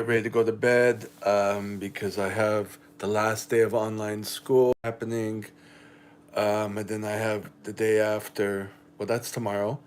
Get ready to go to bed because I have the last day of online school happening, and then I have the day after. Well, that's tomorrow.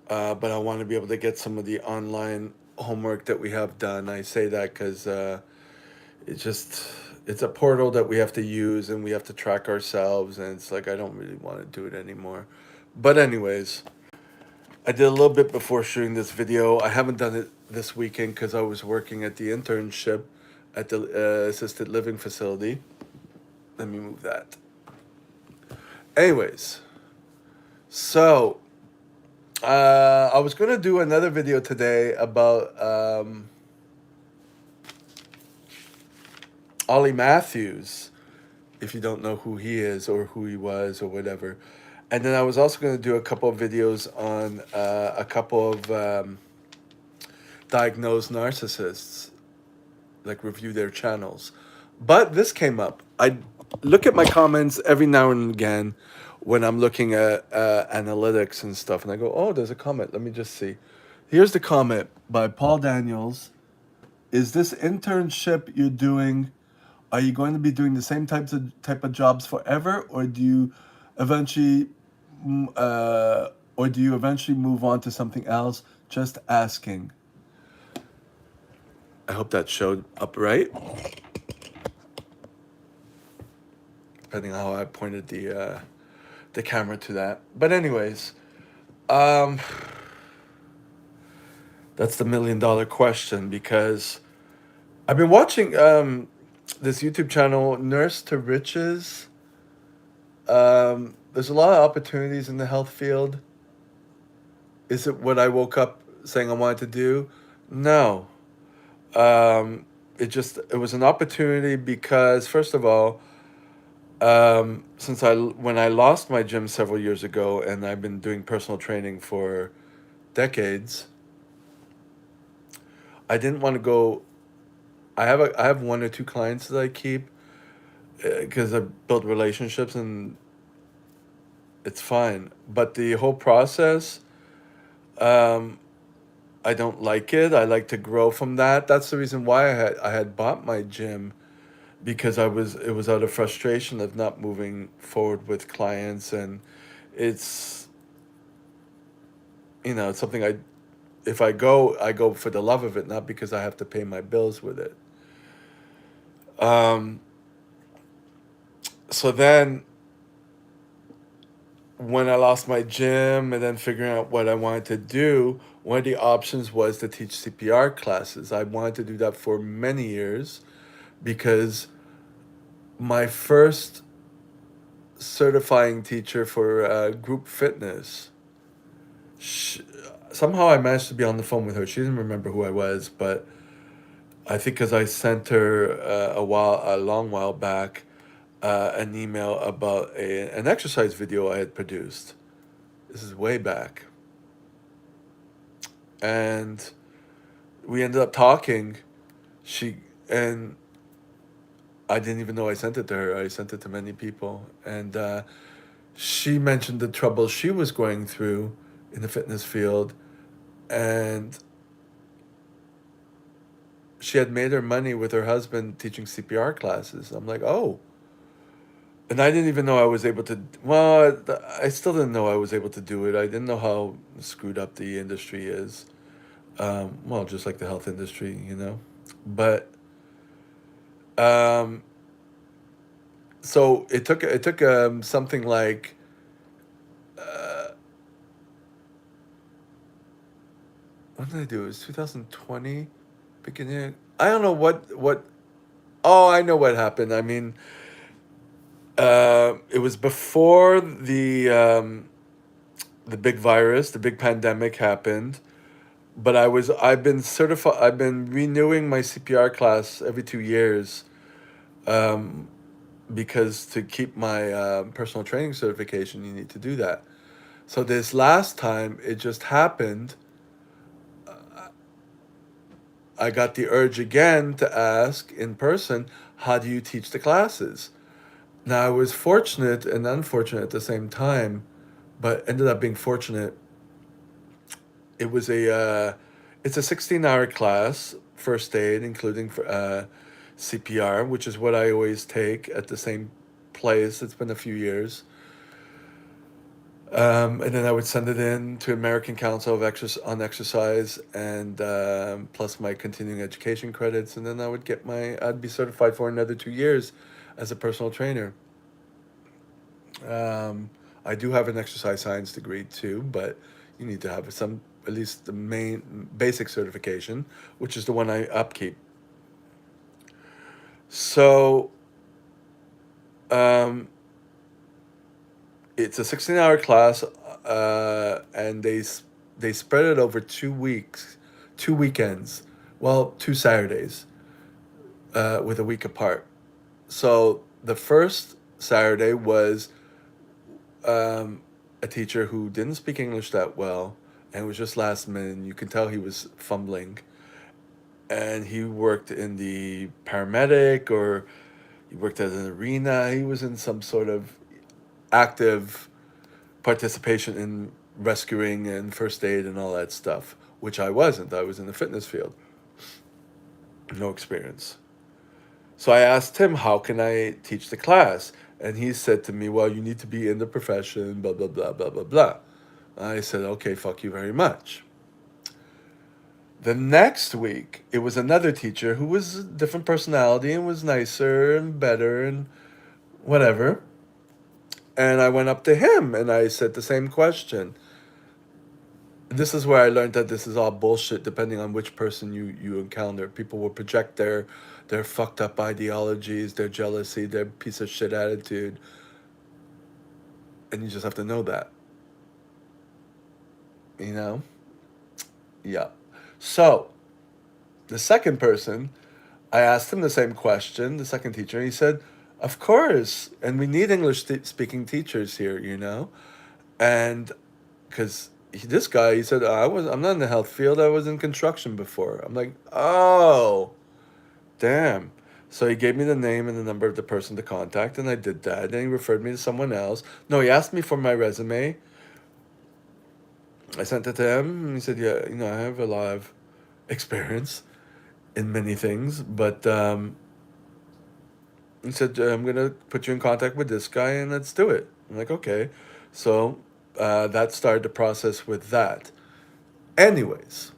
But I want to be able to get some of the online homework that we have done. I say that because it's just it's a portal that we have to use and we have to track ourselves, and it's like I don't really want to do it anymore. But anyways, I did a little bit before shooting this video. I haven't done it this weekend because I was working at the internship at the assisted living facility. Let me move that. Anyways, so I was gonna do another video today about Ollie Matthews, if you don't know who he is or who he was or whatever. And then I was also going to do a couple of videos on a couple of diagnosed narcissists, like review their channels. But this came up. I look at my comments every now and again when I'm looking at analytics and stuff, and I go, oh, there's a comment. Let me just see. Here's the comment by Paul Daniels. Is this internship you're doing, are you going to be doing the same type of jobs forever, or do you eventually move on to something else? Just asking. I hope that showed up right, depending on how I pointed the camera to that. But anyways, um, that's the $1 million question because I've been watching this YouTube channel, Nurse to Riches. There's a lot of opportunities in the health field. Is it what I woke up saying I wanted to do? No. It was an opportunity because first of all, since I when I lost my gym several years ago, and I've been doing personal training for decades, I didn't want to go. I have one or two clients that I keep because I built relationships and it's fine. But the whole process, um, I don't like it. I like to grow from that. That's the reason why I had bought my gym because it was out of frustration of not moving forward with clients, and it's it's something if I go for the love of it, not because I have to pay my bills with it. Um, so then when I lost my gym and then figuring out what I wanted to do, one of the options was to teach CPR classes. I wanted to do that for many years because my first certifying teacher for group fitness, she, somehow I managed to be on the phone with her. She didn't remember who I was, but I think because I sent her a long while back, an email about an exercise video I had produced. This is way back, and we ended up talking. She and I didn't even know I sent it to her. I sent it to many people, and she mentioned the trouble she was going through in the fitness field, and she had made her money with her husband teaching CPR classes. I'm like, oh. And I didn't even know I was able to. Well, I still didn't know I was able to do it. I didn't know how screwed up the industry is. Well, just like the health industry, you know. But um, so it took something like uh, when did I do it? It was 2020 beginning. I don't know what. Oh, I know what happened. I mean, it was before the big virus, the big pandemic happened. But I've been certified. I've been renewing my CPR class every 2 years, um, because to keep my personal training certification, you need to do that. So this last time, it just happened. I got the urge again to ask in person, how do you teach the classes? Now I was fortunate and unfortunate at the same time, but ended up being fortunate. It was it's a 16-hour class first aid, including CPR, which is what I always take at the same place. It's been a few years. And then I would send it in to American Council of on Exercise, and plus my continuing education credits, and then I'd be certified for another 2 years as a personal trainer. Um, I do have an exercise science degree too, but you need to have some, at least the main basic certification, which is the one I upkeep. So um, it's a 16-hour class, and they spread it over 2 weeks, 2 weekends, well, 2 Saturdays, with a week apart. So the first Saturday was um, a teacher who didn't speak English that well, and was just last minute. And you can tell he was fumbling, and he worked in the paramedic, or he worked at an arena. He was in some sort of active participation in rescuing and first aid and all that stuff, which I wasn't. I was in the fitness field, no experience. So I asked him, how can I teach the class? And he said to me, well, you need to be in the profession, blah, blah, blah, blah, blah, blah. I said, okay, fuck you very much. The next week, it was another teacher who was a different personality and was nicer and better and whatever. And I went up to him and I said the same question. This is where I learned that this is all bullshit depending on which person you encounter. People will project their fucked up ideologies, their jealousy, their piece of shit attitude. And you just have to know that. You know? Yeah. So, the second person, I asked him the same question, the second teacher, and he said, of course. And we need English speaking teachers here, you know? And because this guy, he said, I'm not in the health field, I was in construction before. I'm like, oh, damn. So he gave me the name and the number of the person to contact, and I did that. Then he referred me to someone else. No, he asked me for my resume. I sent it to him, and he said, yeah, I have a lot of experience in many things, but he said, I'm going to put you in contact with this guy, and let's do it. I'm like, okay. So that started the process with that. Anyways,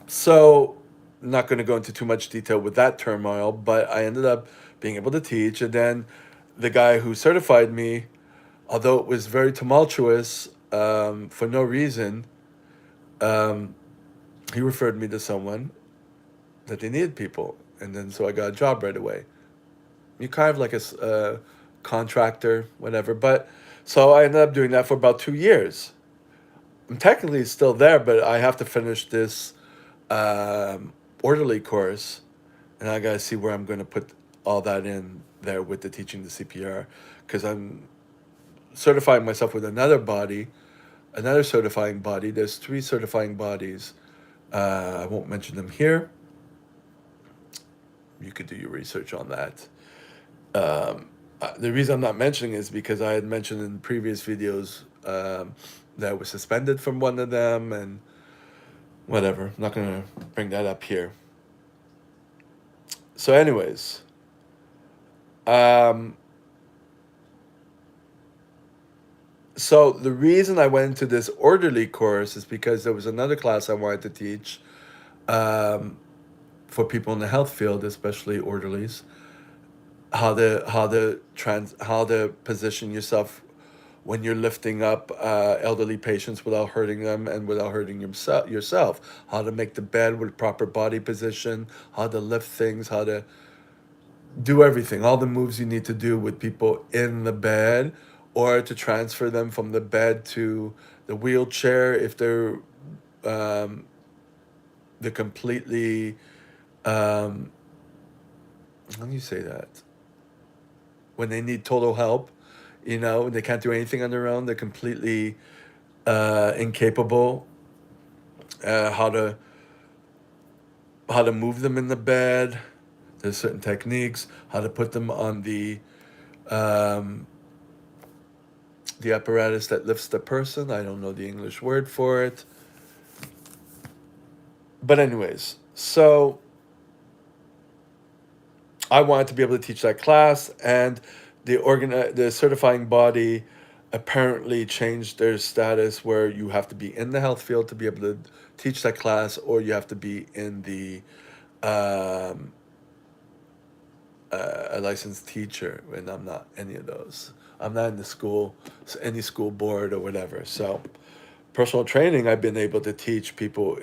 so not going to go into too much detail with that turmoil, but I ended up being able to teach. And then the guy who certified me, although it was very tumultuous for no reason, um, he referred me to someone that they needed people. And then so I got a job right away. You kind of like a contractor, whatever. But so I ended up doing that for about 2 years. I'm technically still there, but I have to finish this orderly course, and I gotta see where I'm going to put all that in there with the teaching the CPR, because I'm certifying myself with another certifying body. There's 3 certifying bodies. I won't mention them here. You could do your research on that. The reason I'm not mentioning is because I had mentioned in previous videos that I was suspended from one of them, and whatever. I'm not going to bring that up here. So, anyways, um, so the reason I went into this orderly course is because there was another class I wanted to teach um, for people in the health field, especially orderlies, how to position yourself when you're lifting up elderly patients without hurting them and without hurting yourself, how to make the bed with proper body position, how to lift things, how to do everything, all the moves you need to do with people in the bed, or to transfer them from the bed to the wheelchair if um, they're completely, um, how do you say that? When they need total help, they can't do anything on their own. They're completely incapable. Uh, how to how to move them in the bed. There's certain techniques. How to put them on um, the apparatus that lifts the person. I don't know the English word for it. But anyways, so I wanted to be able to teach that class, and the certifying body apparently changed their status where you have to be in the health field to be able to teach that class, or you have to be in the um, a licensed teacher, and I'm not any of those. I'm not in the school, any school board or whatever. So, personal training, I've been able to teach people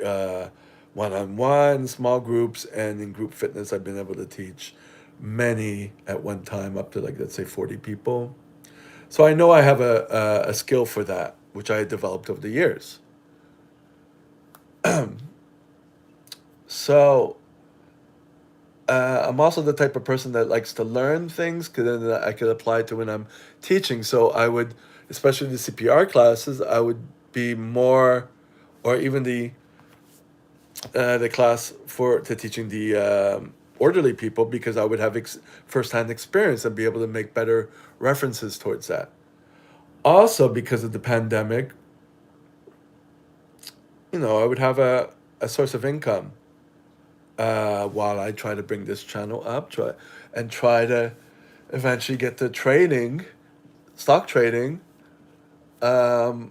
one on one, small groups, and in group fitness, I've been able to teach many at one time, up to like, let's say, 40 people. So, I know I have a skill for that, which I developed over the years. So, I'm also the type of person that likes to learn things because then I could apply to when I'm teaching. So I would, especially the CPR classes, I would be more, or even the class for to teaching the orderly people, because I would have firsthand experience and be able to make better references towards that. Also, because of the pandemic, I would have a source of income while I try to bring this channel up, try to eventually get to trading, stock trading, um,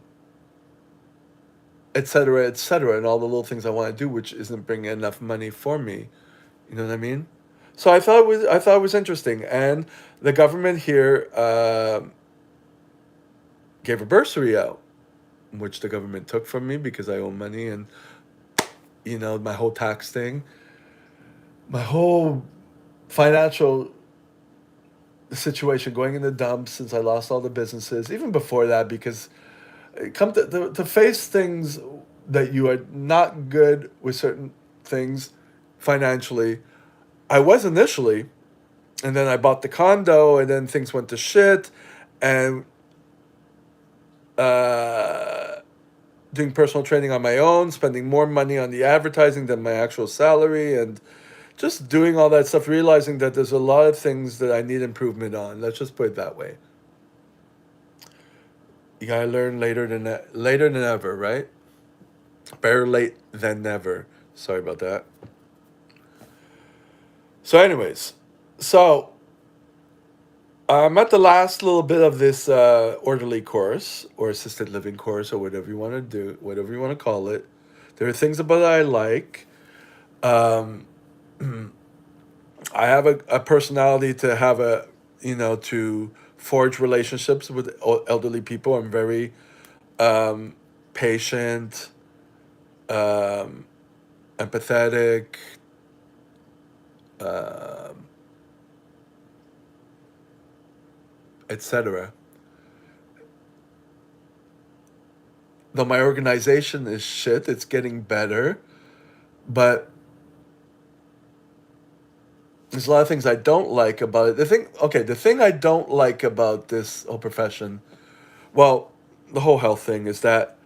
et cetera, and all the little things I want to do, which isn't bringing enough money for me. You know what I mean? So I thought it was interesting, and the government here gave a bursary out, which the government took from me because I owe money, and my whole tax thing, my whole financial situation going in the dumps since I lost all the businesses, even before that, because come to face things that you are not good with certain things financially. I was initially, and then I bought the condo, and then things went to shit, and uh, doing personal training on my own, spending more money on the advertising than my actual salary, and just doing all that stuff, realizing that there's a lot of things that I need improvement on. Let's just put it that way. You gotta learn later than ever, right? Better late than never. Sorry about that. So, anyways, so I'm at the last little bit of this orderly course or assisted living course or whatever you want to do, whatever you want to call it. There are things about it I like. Um, I have a personality to have to forge relationships with elderly people. I'm very patient, um, empathetic, um, etc. Though my organization is shit, it's getting better, but there's a lot of things I don't like about it. The thing I don't like about this whole profession, well, the whole health thing is that,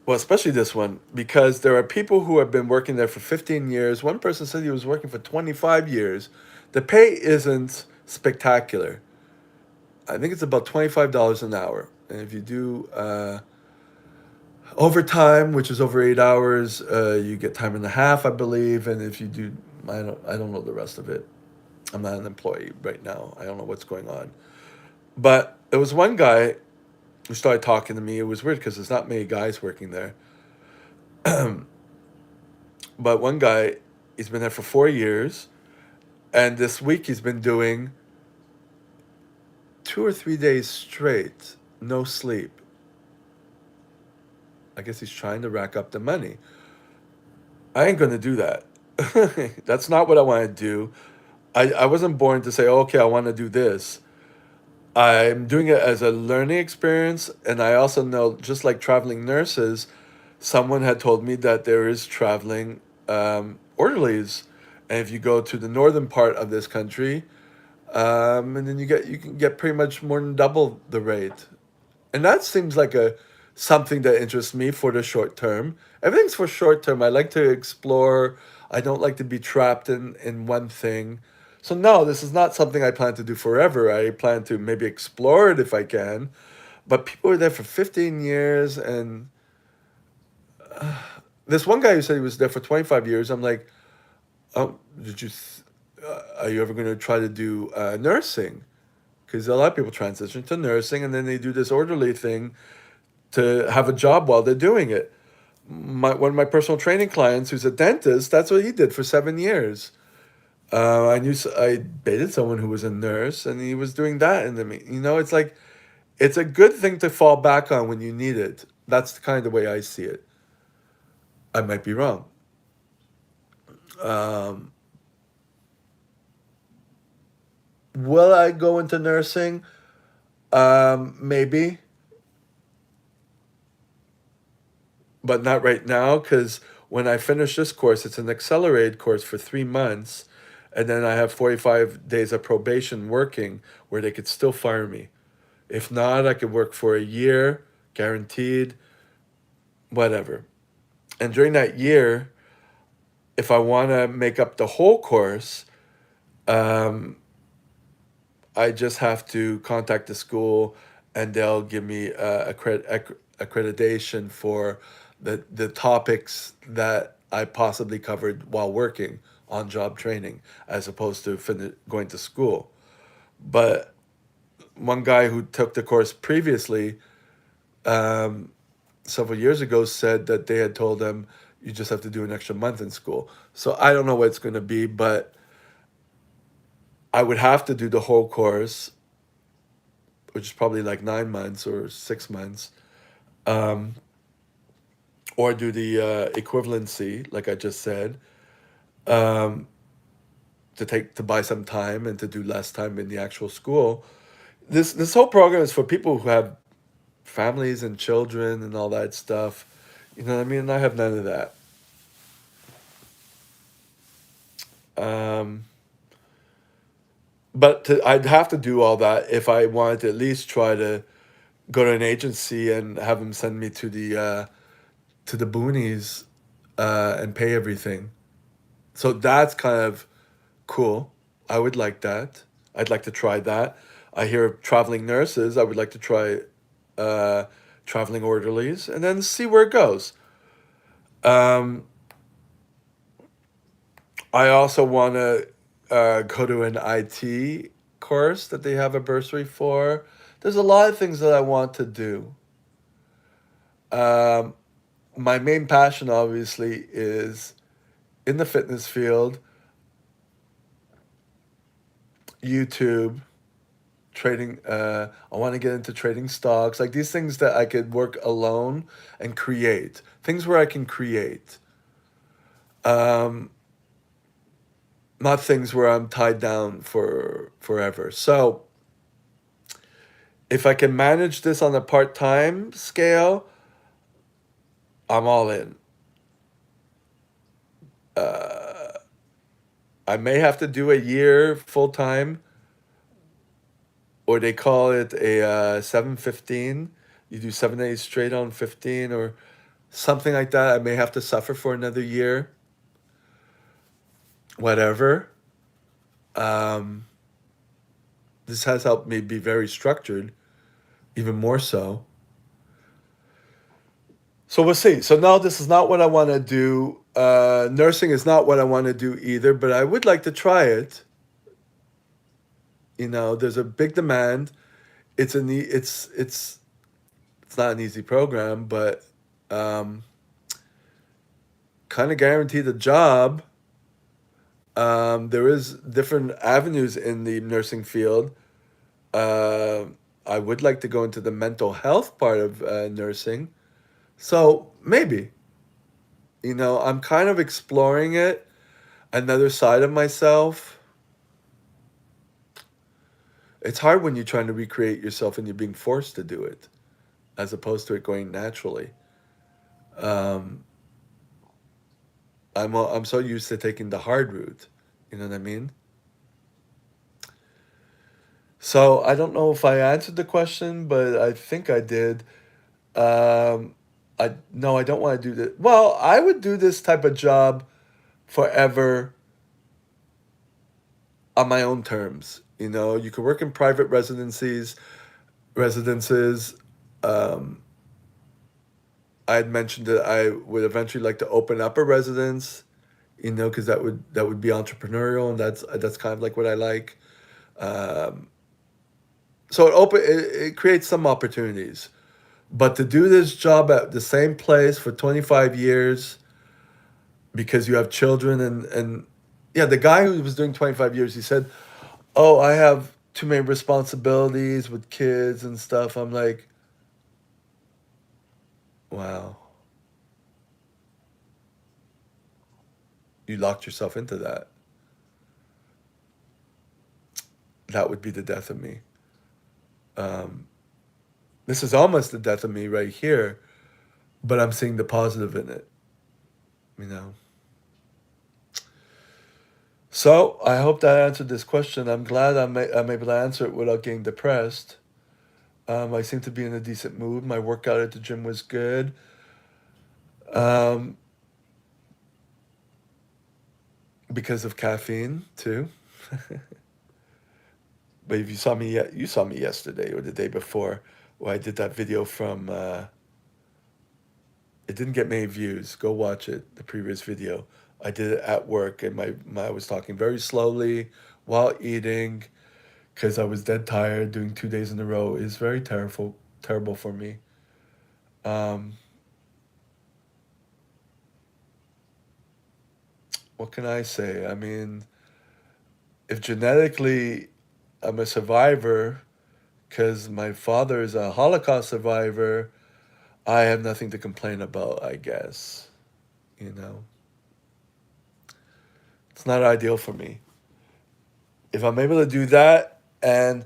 well, especially this one, because there are people who have been working there for 15 years. One person said he was working for 25 years. The pay isn't spectacular. I think it's about $25 an hour. And if you do overtime, which is over 8 hours, you get time and a half, I believe. And if you do, I don't know the rest of it. I'm not an employee right now. I don't know what's going on. But there was one guy who started talking to me. It was weird because there's not many guys working there. But one guy, he's been there for 4 years, and this week he's been doing 2 or 3 days straight, no sleep. I guess he's trying to rack up the money. I ain't gonna do that. That's not what I want to do. I wasn't born to say, "Oh, okay, I want to do this." I'm doing it as a learning experience, and I also know, just like traveling nurses, someone had told me that there is traveling orderlies, and if you go to the northern part of this country, and then you can get pretty much more than double the rate, and that seems like a something that interests me for the short term. Everything's for short term. I like to explore. I don't like to be trapped in one thing. So no, this is not something I plan to do forever. I plan to maybe explore it if I can. But people are there for 15 years, and this one guy who said he was there for 25 years, I'm like, oh, did you are you ever going to try to do nursing? Because a lot of people transition to nursing and then they do this orderly thing to have a job while they're doing it. One of my personal training clients, who's a dentist, that's what he did for 7 years. I dated someone who was a nurse, and he was doing that in the it's like it's a good thing to fall back on when you need it. That's the kind of way I see it. I might be wrong. Um, will I go into nursing? Maybe, but not right now because when I finish this course, it's an accelerated course for 3 months, and then I have 45 days of probation working where they could still fire me. If not, I could work for a year, guaranteed, whatever. And during that year, if I want to make up the whole course, um, I just have to contact the school and they'll give me accreditation for the topics that I possibly covered while working on job training as opposed to going to school. But one guy who took the course previously, um, several years ago, said that they had told him you just have to do an extra month in school. So I don't know what it's going to be, but I would have to do the whole course, which is probably like 9 months or 6 months, um, or do the equivalency, like I just said, um, to buy some time and to do less time in the actual school. This whole program is for people who have families and children and all that stuff. You know what I mean? I have none of that. Um, I'd have to do all that if I wanted to at least try to go to an agency and have them send me to the boonies and pay everything. So that's kind of cool. I would like that. I'd like to try that. I hear of traveling nurses. I would like to try uh, traveling orderlies and then see where it goes. Um, I also want to go to an IT course that they have a bursary for. There's a lot of things that I want to do. Um, my main passion, obviously, is in the fitness field, YouTube, trading. I want to get into trading stocks, like these things that I could work alone and create. Things where I can create. Um, Not things where I'm tied down for forever. So if I can manage this on a part time scale, I'm all in. Uh, I may have to do a year full time, or they call it a 7-15. You do 7 days straight on 15, or something like that. I may have to suffer for another year, whatever. Um, this has helped me be very structured, even more so. So we'll see. So now this is not what I want to do. Nursing is not what I want to do either, but I would like to try it. There's a big demand. It's not an easy program, but um, kind of guaranteed a job. There is different avenues in the nursing field. Uh, I would like to go into the mental health part of nursing. So maybe, I'm kind of exploring it, another side of myself. It's hard when you're trying to recreate yourself and you're being forced to do it, as opposed to it going naturally. Um, I'm so used to taking the hard route. You know what I mean? So I don't know if I answered the question, but I think I did. Um, I No, I don't want to do this. Well, I would do this type of job forever on my own terms. You could work in private residences. Um, I had mentioned that I would eventually like to open up a residence, because that would be entrepreneurial, and that's kind of like what I like. Um, so it creates some opportunities, but to do this job at the same place for 25 years because you have children and yeah, the guy who was doing 25 years, he said, "Oh, I have too many responsibilities with kids and stuff." I'm like, "Wow, you locked yourself into that. That would be the death of me." Um, this is almost the death of me right here, but I'm seeing the positive in it, you know. So I hope that answered this question. I'm glad I'm able to answer it without getting depressed. I seem to be in a decent mood. My workout at the gym was good. Um, because of caffeine too. But if you saw me, you saw me yesterday or the day before, where I did that video from. It didn't get many views. Go watch it. The previous video, I did it at work, and I was talking very slowly while eating, because I was dead tired. Doing 2 days in a row is very terrible for me. Um, what can I say? I mean, if genetically I'm a survivor, because my father is a Holocaust survivor, I have nothing to complain about, I guess. You know, it's not ideal for me. If I'm able to do that and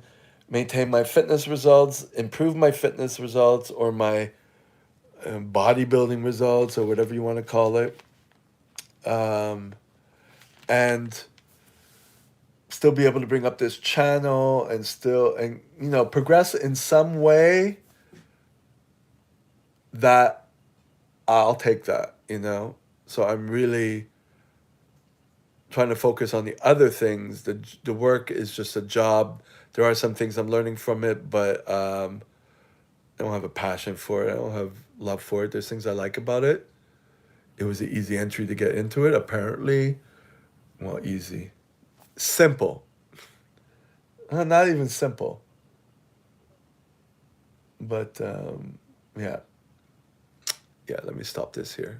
maintain my fitness results, improve my fitness results, or my bodybuilding results, or whatever you want to call it, um, and still be able to bring up this channel and still, and progress in some way, that I'll take that. So I'm really trying to focus on the other things. The work is just a job. There are some things I'm learning from it, but I don't have a passion for it. I don't have love for it. There's things I like about it. It was an easy entry to get into it, apparently. Well, easy. Simple. Not even simple. But yeah. Yeah, let me stop this here.